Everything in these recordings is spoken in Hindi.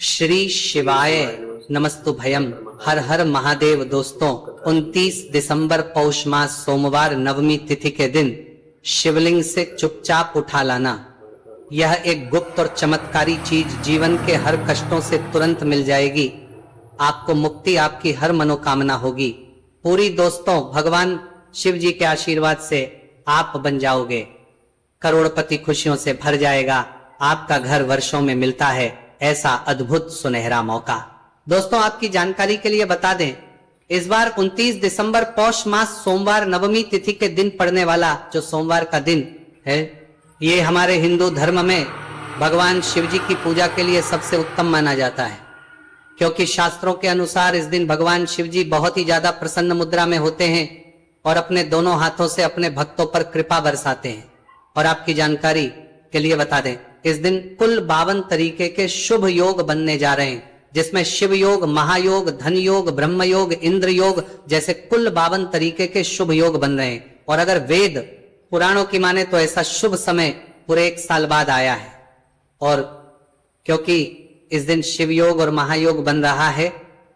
श्री शिवाय नमस्तु भयम। हर हर महादेव। दोस्तों 29 दिसंबर पौष मास सोमवार नवमी तिथि के दिन शिवलिंग से चुपचाप उठा लाना, यह एक गुप्त और चमत्कारी चीज जीवन के हर कष्टों से तुरंत मिल जाएगी। आपको मुक्ति, आपकी हर मनोकामना होगी पूरी। दोस्तों भगवान शिव जी के आशीर्वाद से आप बन जाओगे करोड़पति, खुशियों से भर जाएगा। आपका घर वर्षों में मिलता है ऐसा अद्भुत सुनहरा मौका। दोस्तों आपकी जानकारी के लिए बता दें, इस बार 29 दिसंबर पौष मास सोमवार नवमी तिथि के दिन पड़ने वाला जो सोमवार का दिन है, ये हमारे हिंदू धर्म में भगवान शिव जी की पूजा के लिए सबसे उत्तम माना जाता है, क्योंकि शास्त्रों के अनुसार इस दिन भगवान शिव जी बहुत ही ज्यादा प्रसन्न मुद्रा में होते हैं और अपने दोनों हाथों से अपने भक्तों पर कृपा बरसाते हैं। और आपकी जानकारी के लिए बता दें, इस दिन कुल 52 तरीके के शुभ योग बनने जा रहे हैं, जिसमें शिव योग, महायोग, धन योग, ब्रह्म योग, इंद्र योग जैसे कुल 52 तरीके के शुभ योग बन रहे हैं। और अगर वेद पुराणों की माने तो ऐसा शुभ समय पूरे 1 साल बाद आया है। और क्योंकि इस दिन शिव योग और महायोग बन रहा है,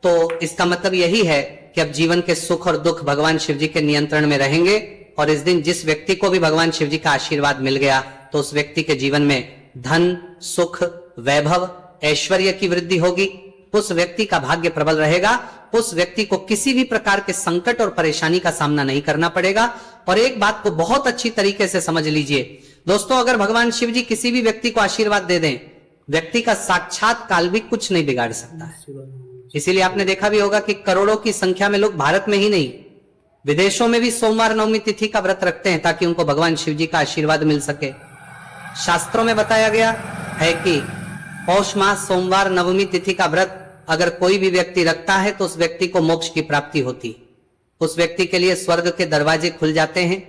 तो इसका मतलब यही है कि अब जीवन के सुख और दुख भगवान शिव जी के नियंत्रण में रहेंगे। और इस दिन जिस व्यक्ति को भी भगवान शिव जी का आशीर्वाद मिल गया, तो उस व्यक्ति के जीवन में धन, सुख, वैभव, ऐश्वर्य की वृद्धि होगी। उस व्यक्ति का भाग्य प्रबल रहेगा। उस व्यक्ति को किसी भी प्रकार के संकट और परेशानी का सामना नहीं करना पड़ेगा। और एक बात को बहुत अच्छी तरीके से समझ लीजिए दोस्तों, अगर भगवान शिव जी किसी भी व्यक्ति को आशीर्वाद दे दें, व्यक्ति का साक्षात काल भी कुछ नहीं बिगाड़ सकता है। इसीलिए आपने देखा भी होगा कि करोड़ों की संख्या में लोग भारत में ही नहीं, विदेशों में भी सोमवार नवमी तिथि का व्रत रखते हैं, ताकि उनको भगवान शिव जी का आशीर्वाद मिल सके। शास्त्रों में बताया गया है कि पौष मास सोमवार नवमी तिथि का व्रत अगर कोई भी व्यक्ति रखता है, तो उस व्यक्ति को मोक्ष की प्राप्ति होती, उस व्यक्ति के लिए स्वर्ग के दरवाजे खुल जाते हैं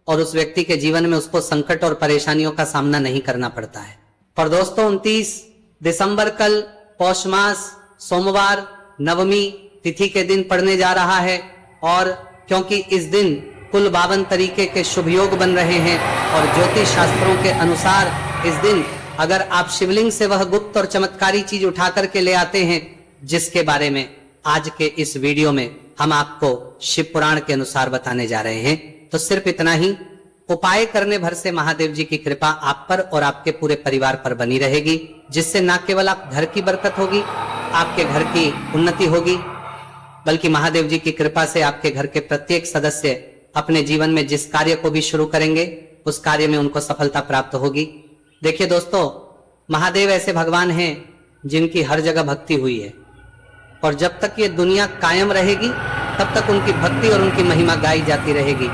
और उस व्यक्ति के जीवन में उसको संकट और परेशानियों का सामना नहीं करना पड़ता है। पर दोस्तों 29 दिसंबर कल पौष मास सोमवार नवमी तिथि के दिन पड़ने जा रहा है, और क्योंकि इस दिन कुल 52 तरीके के शुभ योग बन रहे हैं और ज्योतिष शास्त्रों के अनुसार इस दिन अगर आप शिवलिंग से वह गुप्त और चमत्कारी चीज उठा करके ले आते हैं, जिसके बारे में आज के इस वीडियो में हम आपको शिव पुराण के अनुसार बताने जा रहे हैं, तो सिर्फ इतना ही उपाय करने भर से महादेव जी की कृपा आप पर और आपके पूरे परिवार पर बनी रहेगी, जिससे न केवल आप घर की बरकत होगी, आपके घर की उन्नति होगी, बल्कि महादेव जी की कृपा से आपके घर के प्रत्येक सदस्य अपने जीवन में जिस कार्य को भी शुरू करेंगे, उस कार्य में उनको सफलता प्राप्त होगी। देखिए दोस्तों, महादेव ऐसे भगवान हैं जिनकी हर जगह भक्ति हुई है, और जब तक ये दुनिया कायम रहेगी तब तक उनकी भक्ति और उनकी महिमा गाई जाती रहेगी।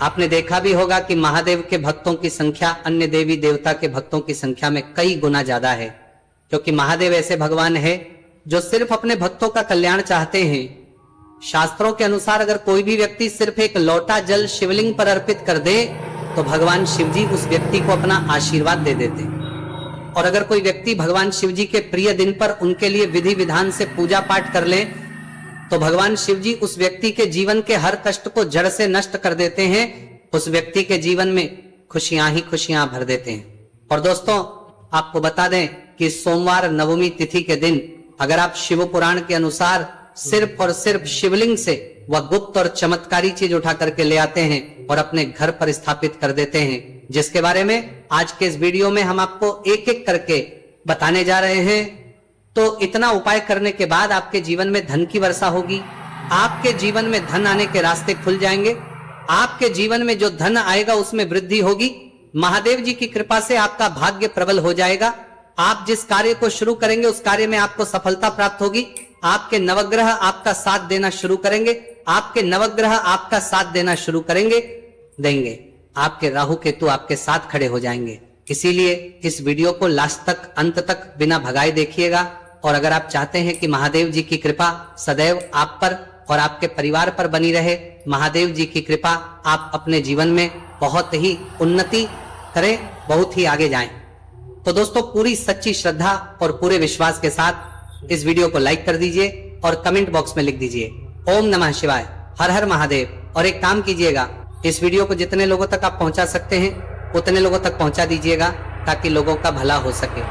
आपने देखा भी होगा कि महादेव के भक्तों की संख्या अन्य देवी देवता के भक्तों की संख्या में कई गुना ज्यादा है, क्योंकि महादेव ऐसे भगवान है जो सिर्फ अपने भक्तों का कल्याण चाहते हैं। शास्त्रों के अनुसार अगर कोई भी व्यक्ति सिर्फ एक लोटा जल शिवलिंग पर अर्पित कर दे, तो भगवान शिव जी उस व्यक्ति को अपना आशीर्वाद दे देते। और अगर कोई व्यक्ति भगवान शिव जी के प्रिय दिन पर उनके लिए विधि विधान से पूजा पाठ कर ले, तो भगवान शिव जी उस व्यक्ति के जीवन के हर कष्ट को जड़ से नष्ट कर देते हैं, उस व्यक्ति के जीवन में खुशियां ही खुशियां भर देते हैं। और दोस्तों आपको बता दें कि सोमवार नवमी तिथि के दिन अगर आप शिव पुराण के अनुसार सिर्फ और सिर्फ शिवलिंग से वह गुप्त और चमत्कारी चीज उठा करके ले आते हैं और अपने घर पर स्थापित कर देते हैं, जिसके बारे में आज के इस वीडियो में हम आपको एक एक करके बताने जा रहे हैं, तो इतना उपाय करने के बाद आपके जीवन में धन की वर्षा होगी। आपके जीवन में धन आने के रास्ते खुल जाएंगे। आपके जीवन में जो धन आएगा उसमें वृद्धि होगी। महादेव जी की कृपा से आपका भाग्य प्रबल हो जाएगा। आप जिस कार्य को शुरू करेंगे उस कार्य में आपको सफलता प्राप्त होगी। आपके नवग्रह आपका साथ देना शुरू करेंगे। आपके नवग्रह आपका साथ देना शुरू देंगे। आपके राहु केतु आपके साथ खड़े हो जाएंगे। इसीलिए इस वीडियो को लास्ट तक, अंत तक बिना भगाए देखिएगा। और अगर आप चाहते हैं कि महादेव जी की कृपा सदैव आप पर और आपके परिवार पर बनी रहे, महादेव जी की कृपा आप अपने जीवन में बहुत ही उन्नति करें, बहुत ही आगे जाएं, तो दोस्तों पूरी सच्ची श्रद्धा और पूरे विश्वास के साथ इस वीडियो को लाइक कर दीजिए और कमेंट बॉक्स में लिख दीजिए ओम नमः शिवाय, हर हर महादेव। और एक काम कीजिएगा, इस वीडियो को जितने लोगों तक आप पहुंचा सकते हैं उतने लोगों तक पहुंचा दीजिएगा, ताकि लोगों का भला हो सके।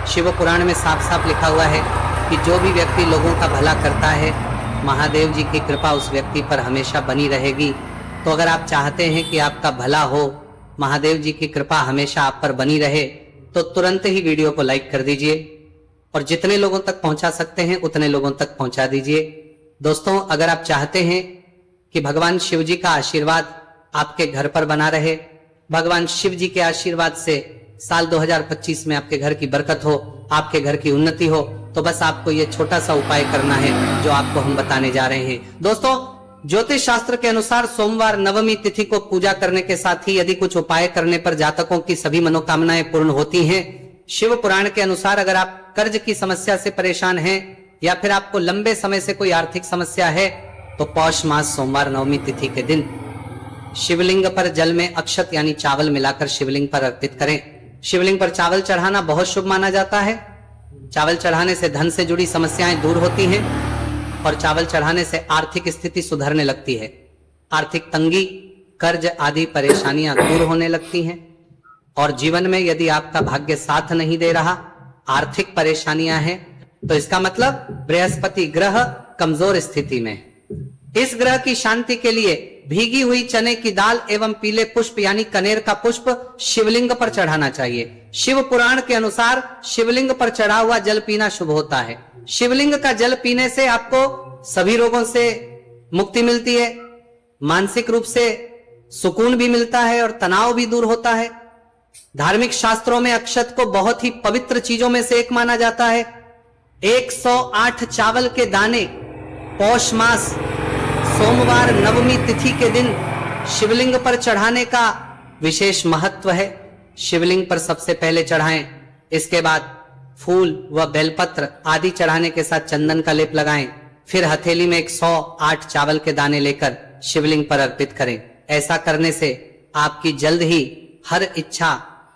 शिव पुराण में साफ साफ लिखा हुआ है कि जो भी व्यक्ति लोगों का भला करता है, महादेव जी की कृपा उस व्यक्ति पर हमेशा बनी रहेगी। तो अगर आप चाहते हैं कि आपका भला हो, महादेव जी की कृपा हमेशा आप पर बनी रहे, तो तुरंत ही वीडियो को लाइक कर दीजिए और जितने लोगों तक पहुंचा सकते हैं उतने लोगों तक पहुंचा दीजिए। दोस्तों, अगर आप चाहते हैं कि भगवान शिव जी का आशीर्वाद आपके घर पर बना रहे, भगवान शिव जी के आशीर्वाद से साल 2025 में आपके घर की बरकत हो, आपके घर की उन्नति हो, तो बस आपको ये छोटा सा उपाय करना है जो आपको हम बताने जा रहे हैं। दोस्तों, ज्योतिष शास्त्र के अनुसार सोमवार नवमी तिथि को पूजा करने के साथ ही यदि कुछ उपाय करने पर जातकों की सभी मनोकामनाएं पूर्ण होती हैं। शिव पुराण के अनुसार अगर आप कर्ज की समस्या से परेशान हैं या फिर आपको लंबे समय से कोई आर्थिक समस्या है, तो पौष मास सोमवार नवमी तिथि के दिन शिवलिंग पर जल में अक्षत यानी चावल मिलाकर शिवलिंग पर अर्पित करें। शिवलिंग पर चावल चढ़ाना बहुत शुभ माना जाता है। चावल चढ़ाने से धन से जुड़ी समस्याएं दूर होती हैं और चावल चढ़ाने से आर्थिक स्थिति सुधरने लगती है। आर्थिक तंगी, कर्ज आदि परेशानियां दूर होने लगती हैं और जीवन में यदि आपका भाग्य साथ नहीं दे रहा, आर्थिक परेशानियां हैं, तो इसका मतलब बृहस्पति ग्रह कमजोर स्थिति में। इस ग्रह की शांति के लिए भीगी हुई चने की दाल एवं पीले पुष्प यानी कनेर का पुष्प शिवलिंग पर चढ़ाना चाहिए। शिव पुराण के अनुसार शिवलिंग पर चढ़ा हुआ जल पीना शुभ होता है। शिवलिंग का जल पीने से आपको सभी रोगों से मुक्ति मिलती है, मानसिक रूप से सुकून भी मिलता है और तनाव भी दूर होता है। धार्मिक शास्त्रों में अक्षत को बहुत ही पवित्र चीजों में से एक माना जाता है। 108 चावल के दाने पौष मास सोमवार नवमी तिथि के दिन शिवलिंग पर चढ़ाने का विशेष महत्व है। शिवलिंग पर सबसे पहले चढ़ाएं, इसके बाद फूल व बेलपत्र आदि चढ़ाने के साथ चंदन का लेप लगाएं, फिर हथेली में 108 चावल के दाने लेकर शिवलिंग पर अर्पित करें। ऐसा करने से आपकी जल्द ही हर इच्छा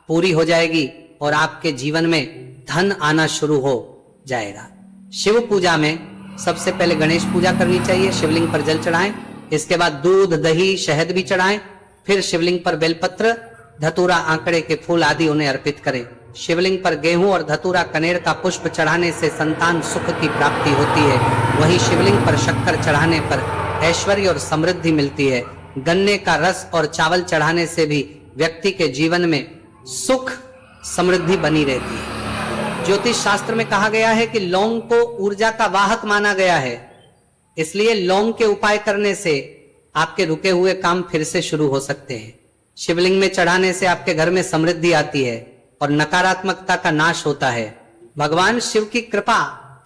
पूरी हो जाएगी और आपके जीवन में धन आना शुरू हो जाएगा। शिव पूजा में सबसे पहले गणेश पूजा करनी चाहिए। शिवलिंग पर जल चढ़ाएं, इसके बाद दूध, दही, शहद भी चढ़ाएं, फिर शिवलिंग पर बेलपत्र, धतूरा, आंकड़े के फूल आदि उन्हें अर्पित करें। शिवलिंग पर गेहूं और धतूरा कनेर का पुष्प चढ़ाने से संतान सुख की प्राप्ति होती है। वहीं शिवलिंग पर शक्कर चढ़ाने पर ऐश्वर्य और समृद्धि मिलती है। गन्ने का रस और चावल चढ़ाने से भी व्यक्ति के जीवन में सुख समृद्धि बनी रहती है। ज्योतिष शास्त्र में कहा गया है कि लौंग को ऊर्जा का वाहक माना गया है, इसलिए लौंग के उपाय करने से आपके रुके हुए काम फिर से शुरू हो सकते हैं। शिवलिंग में चढ़ाने से आपके घर में समृद्धि आती है और नकारात्मकता का नाश होता है। भगवान शिव की कृपा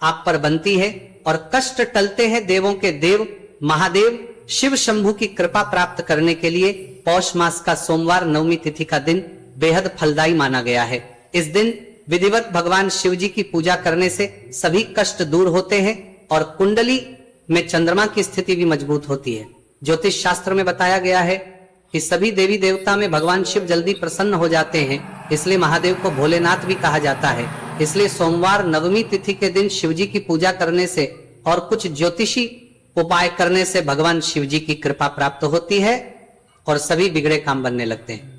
आप पर बनती है और कष्ट टलते हैं। देवों के देव महादेव शिव शंभु की कृपा प्राप्त करने के लिए पौष मास का सोमवार नवमी तिथि का दिन बेहद फलदायी माना गया है। इस दिन विधिवत भगवान शिव जी की पूजा करने से सभी कष्ट दूर होते हैं और कुंडली में चंद्रमा की स्थिति भी मजबूत होती है। ज्योतिष शास्त्र में बताया गया है कि सभी देवी देवता में भगवान शिव जल्दी प्रसन्न हो जाते हैं, इसलिए महादेव को भोलेनाथ भी कहा जाता है। इसलिए सोमवार नवमी तिथि के दिन शिव जी की पूजा करने से और कुछ ज्योतिषी उपाय करने से भगवान शिव जी की कृपा प्राप्त होती है और सभी बिगड़े काम बनने लगते हैं।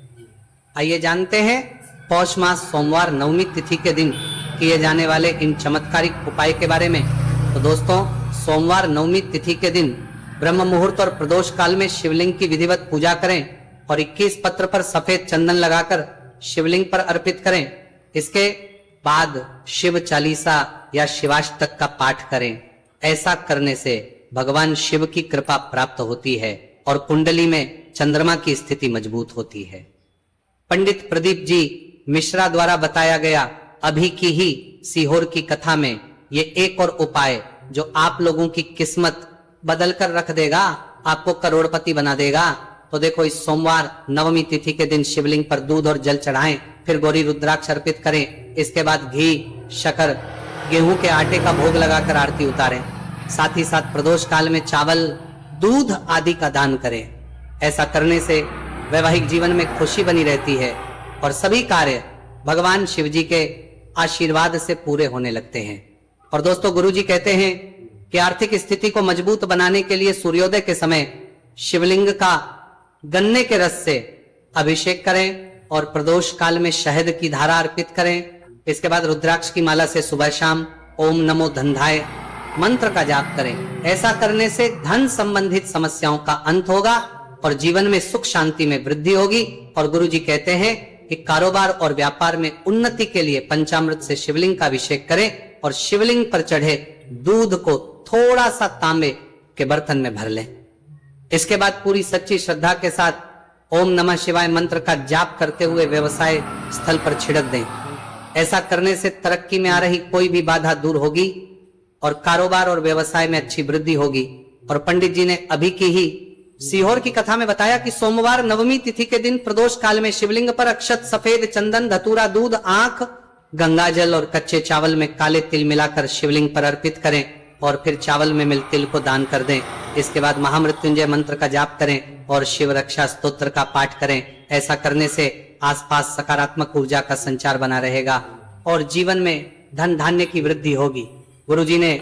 आइए जानते हैं पौष मास सोमवार नवमी तिथि के दिन किए जाने वाले इन चमत्कारिक उपाय के बारे में। तो दोस्तों, सोमवार नवमी तिथि के दिन ब्रह्म मुहूर्त और प्रदोष काल में शिवलिंग की विधिवत पूजा करें और 21 पत्र पर सफेद चंदन लगाकर शिवलिंग पर अर्पित करें। इसके बाद शिव चालीसा या शिवाष्टक का पाठ करें। ऐसा करने से भगवान शिव की कृपा प्राप्त होती है और कुंडली में चंद्रमा की स्थिति मजबूत होती है। पंडित प्रदीप जी मिश्रा द्वारा बताया गया अभी की ही सीहोर की कथा में ये एक और उपाय जो आप लोगों की किस्मत बदल कर रख देगा, आपको करोड़पति बना देगा। तो देखो, इस सोमवार नवमी तिथि के दिन शिवलिंग पर दूध और जल चढ़ाएं, फिर गौरी रुद्राक्ष अर्पित करें। इसके बाद घी, शक्कर, गेहूं के आटे का भोग लगाकर आरती उतारें। साथ ही साथ प्रदोष काल में चावल, दूध आदि का दान करें। ऐसा करने से वैवाहिक जीवन में खुशी बनी रहती है और सभी कार्य भगवान शिव जी के आशीर्वाद से पूरे होने लगते हैं। और दोस्तों, गुरु जी कहते हैं कि आर्थिक स्थिति को मजबूत बनाने के लिए सूर्योदय के समय शिवलिंग का गन्ने के रस से अभिषेक करें और प्रदोष काल में शहद की धारा अर्पित करें। इसके बाद रुद्राक्ष की माला से सुबह शाम ओम नमो धनधाय मंत्र का जाप करें। ऐसा करने से धन संबंधित समस्याओं का अंत होगा और जीवन में सुख शांति में वृद्धि होगी। और गुरु जी कहते हैं कि कारोबार और व्यापार में उन्नति के लिए पंचामृत से शिवलिंग का अभिषेक करें और शिवलिंग पर चढ़े दूध को थोड़ा सा तांबे के बर्तन में भर लें। इसके बाद पूरी सच्ची श्रद्धा के साथ ओम नमः शिवाय मंत्र का जाप करते हुए व्यवसाय स्थल पर छिड़क दें। ऐसा करने से तरक्की में आ रही कोई भी बाधा दूर होगी और कारोबार और व्यवसाय में अच्छी वृद्धि होगी। और पंडित जी ने अभी की ही सीहोर की कथा में बताया कि सोमवार नवमी तिथि के दिन प्रदोष काल में शिवलिंग पर अक्षत, सफेद चंदन, धतूरा, दूध, आंख, गंगाजल और कच्चे चावल में काले तिल मिलाकर शिवलिंग पर अर्पित करें और फिर चावल में मिल तिल को दान कर दें। इसके बाद महामृत्युंजय मंत्र का जाप करें और शिव रक्षा स्तोत्र का पाठ करें। ऐसा करने से आसपास सकारात्मक ऊर्जा का संचार बना रहेगा और जीवन में धन धान्य की वृद्धि होगी। गुरुजी ने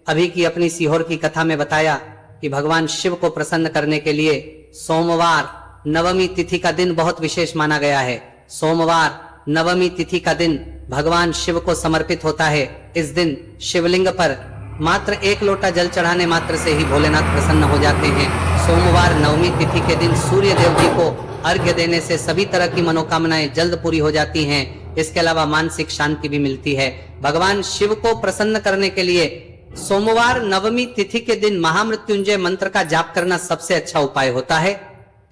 अभी की अपनी सीहोर की कथा में बताया कि भगवान शिव को प्रसन्न करने के लिए सोमवार नवमी तिथि का दिन बहुत विशेष माना गया है। सोमवार नवमी तिथि का दिन भगवान शिव को समर्पित होता है। इस दिन शिवलिंग पर मात्र 1 लोटा जल चढ़ाने मात्र से ही भोलेनाथ प्रसन्न हो जाते हैं। सोमवार नवमी तिथि के दिन सूर्य देव जी को अर्घ्य देने से सभी तरह की मनोकामनाएं जल्द पूरी हो जाती हैं। इसके अलावा मानसिक शांति भी मिलती है। भगवान शिव को प्रसन्न करने के लिए सोमवार नवमी तिथि के दिन महामृत्युंजय मंत्र का जाप करना सबसे अच्छा उपाय होता है।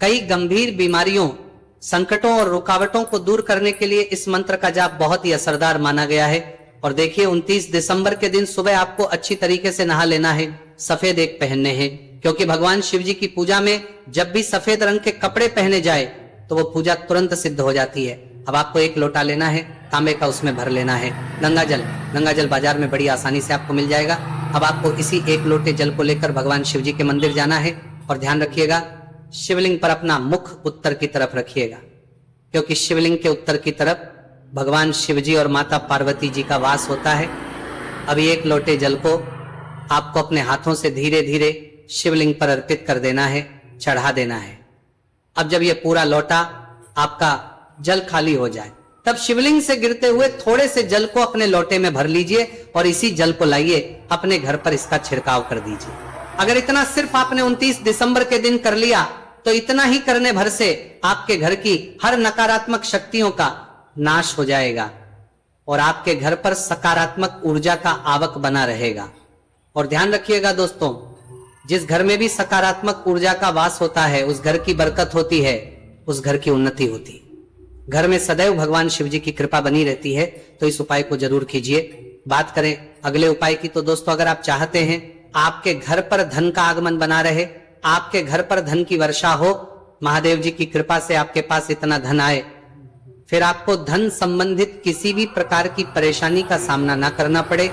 कई गंभीर बीमारियों, संकटों और रुकावटों को दूर करने के लिए इस मंत्र का जाप बहुत ही असरदार माना गया है। और देखिए 29 दिसंबर के दिन सुबह आपको अच्छी तरीके से नहा लेना है, सफेद एक पहनने हैं, क्योंकि भगवान शिव जी की पूजा में जब भी सफेद रंग के कपड़े पहने जाए तो वो पूजा तुरंत सिद्ध हो जाती है। अब आपको 1 लोटा लेना है, तांबे का उसमें भर लेना है। गंगाजल बाजार में बड़ी आसानी से आपको मिल जाएगा। अब आपको इसी 1 लोटे जल को लेकर भगवान शिव जी के मंदिर जाना है और ध्यान रखिएगा शिवलिंग पर अपना मुख उत्तर की तरफ रखिएगा, क्योंकि शिवलिंग के उत्तर की तरफ भगवान शिव जी और माता पार्वती जी का वास होता है। अभी 1 लोटे जल को आपको अपने हाथों से धीरे धीरे शिवलिंग पर अर्पित कर देना है, चढ़ा देना है। अब जब ये पूरा लोटा आपका जल खाली हो जाए तब शिवलिंग से गिरते हुए थोड़े से जल को अपने लोटे में भर लीजिए और इसी जल को लाइए अपने घर पर इसका छिड़काव कर दीजिए। अगर इतना सिर्फ आपने 29 दिसंबर के दिन कर लिया तो इतना ही करने भर से आपके घर की हर नकारात्मक शक्तियों का नाश हो जाएगा और आपके घर पर सकारात्मक ऊर्जा का आवक बना रहेगा। और ध्यान रखिएगा दोस्तों, जिस घर में भी सकारात्मक ऊर्जा का वास होता है उस घर की बरकत होती है, उस घर की उन्नति होती है। घर में सदैव भगवान शिव जी की कृपा बनी रहती है। तो इस उपाय को जरूर कीजिए। बात करें अगले उपाय की तो दोस्तों, अगर आप चाहते हैं आपके घर पर धन का आगमन बना रहे, आपके घर पर धन की वर्षा हो, महादेव जी की कृपा से आपके पास इतना धन आए, फिर आपको धन संबंधित किसी भी प्रकार की परेशानी का सामना ना करना पड़े,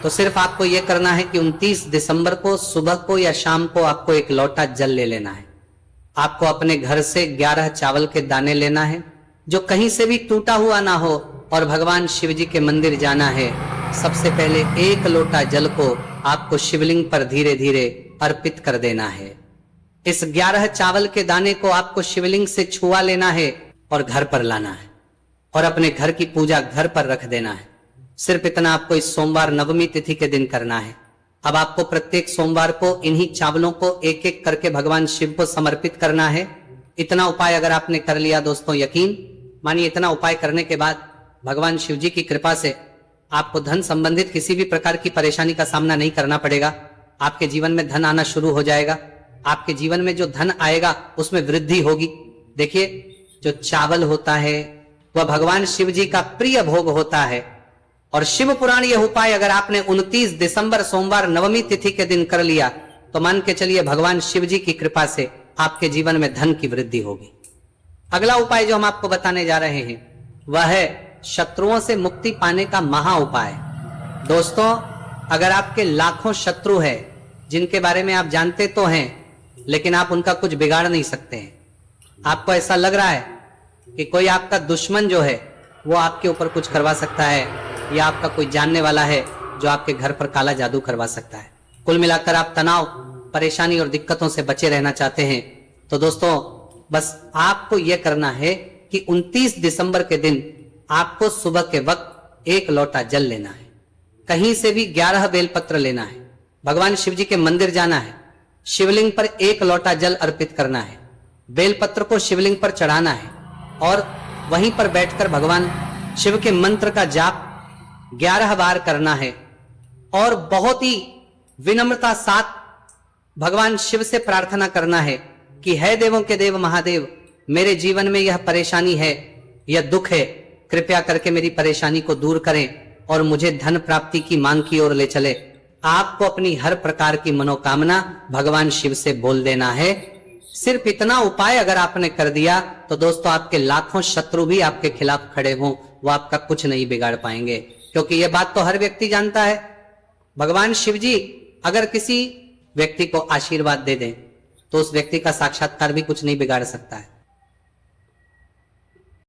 तो सिर्फ आपको यह करना है कि 29 दिसंबर को सुबह को या शाम को आपको 1 लोटा जल ले लेना है। आपको अपने घर से 11 चावल के दाने लेना है जो कहीं से भी टूटा हुआ ना हो और भगवान शिव जी के मंदिर जाना है। सबसे पहले 1 लोटा जल को आपको शिवलिंग पर धीरे धीरे अर्पित कर देना है। इस 11 चावल के दाने को आपको शिवलिंग से छुआ लेना है और घर पर लाना है और अपने घर की पूजा घर पर रख देना है। सिर्फ इतना आपको इस सोमवार नवमी तिथि के दिन करना है। अब आपको प्रत्येक सोमवार को इन्हीं चावलों को 1-1 करके भगवान शिव को समर्पित करना है। इतना उपाय अगर आपने कर लिया दोस्तों, यकीन मानिए इतना उपाय करने के बाद भगवान शिव जी की कृपा से आपको धन संबंधित किसी भी प्रकार की परेशानी का सामना नहीं करना पड़ेगा। आपके जीवन में धन आना शुरू हो जाएगा। आपके जीवन में जो धन आएगा उसमें वृद्धि होगी। देखिए, जो चावल होता है वह भगवान शिव जी का प्रिय भोग होता है और शिव पुराण यह उपाय अगर आपने 29 दिसंबर सोमवार नवमी तिथि के दिन कर लिया तो मान के चलिए भगवान शिव जी की कृपा से आपके जीवन में धन की वृद्धि होगी। अगला उपाय जो हम आपको बताने जा रहे हैं वह है शत्रुओं से मुक्ति पाने का महा उपाय। दोस्तों, अगर आपके लाखों शत्रु हैं जिनके बारे में आप जानते तो हैं लेकिन आप उनका कुछ बिगाड़ नहीं सकते हैं, आपको ऐसा लग रहा है कि कोई आपका दुश्मन जो है वो आपके ऊपर कुछ करवा सकता है या आपका कोई जानने वाला है जो आपके घर पर काला जादू करवा सकता है, कुल मिलाकर आप तनाव, परेशानी और दिक्कतों से बचे रहना चाहते हैं, तो दोस्तों बस आपको यह करना है कि 29 दिसंबर के दिन आपको सुबह के वक्त 1 लोटा जल लेना है, कहीं से भी 11 बेलपत्र लेना है, भगवान शिव जी के मंदिर जाना है, शिवलिंग पर 1 लोटा जल अर्पित करना है, बेलपत्र को शिवलिंग पर चढ़ाना है और वहीं पर बैठकर भगवान शिव के मंत्र का जाप 11 बार करना है और बहुत ही विनम्रता साथ भगवान शिव से प्रार्थना करना है कि है देवों के देव महादेव, मेरे जीवन में यह परेशानी है, यह दुख है, कृपया करके मेरी परेशानी को दूर करें और मुझे धन प्राप्ति की मांग की ओर ले चले। आपको अपनी हर प्रकार की मनोकामना भगवान शिव से बोल देना है। सिर्फ इतना उपाय अगर आपने कर दिया तो दोस्तों आपके लाखों शत्रु भी आपके खिलाफ खड़े हों, वो आपका कुछ नहीं बिगाड़ पाएंगे, क्योंकि यह बात तो हर व्यक्ति जानता है। भगवान शिव जी अगर किसी व्यक्ति को आशीर्वाद दे दें तो उस व्यक्ति का साक्षात्कार भी कुछ नहीं बिगाड़ सकता है।